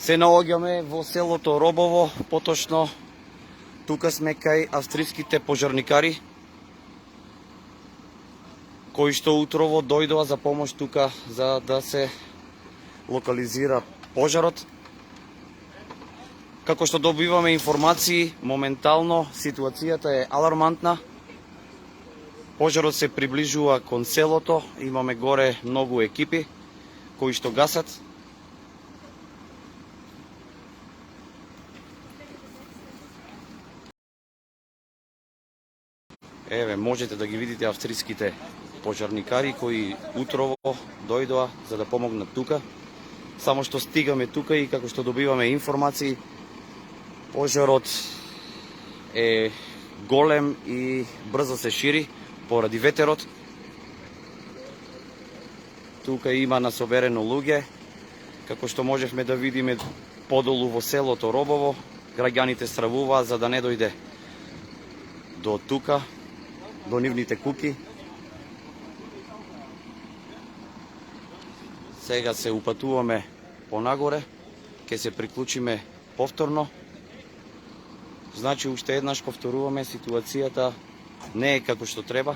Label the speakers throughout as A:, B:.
A: Се наоѓаме во селото Робово, поточно тука сме кај австриските пожарникари, кои што утрово дојдоа за помош тука за да се локализира пожарот. Како што добиваме информации, моментално ситуацијата е алармантна. Пожарот се приближува кон селото, имаме горе многу екипи кои што гасат. Еве, можете да ги видите австриските пожарникари кои утрово дојдоа за да помогнат тука. Само што стигаме тука и како што добиваме информации, пожарот е голем и брзо се шири поради ветерот. Тука има насоберено луѓе, како што можевме да видиме подолу во селото Робово. Граѓаните стравуваат за да не дојде до тука, до нивните куќи. Сега се упатуваме понагоре, ќе се приклучиме повторно. Значи, уште еднаш повторуваме, ситуацијата не е како што треба.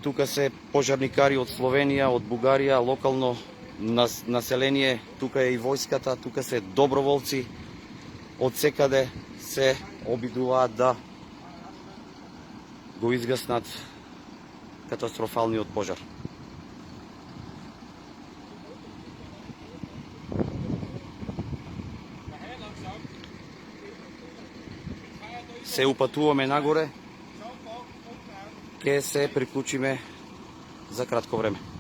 A: Тука се пожарникари од Словенија, од Бугарија, локално население, тука е и војската, тука се доброволци, од секаде се обидуваат да го изгаснат катастрофалниот пожар. Се упатуваме нагоре, ќе се приклучиме за кратко време.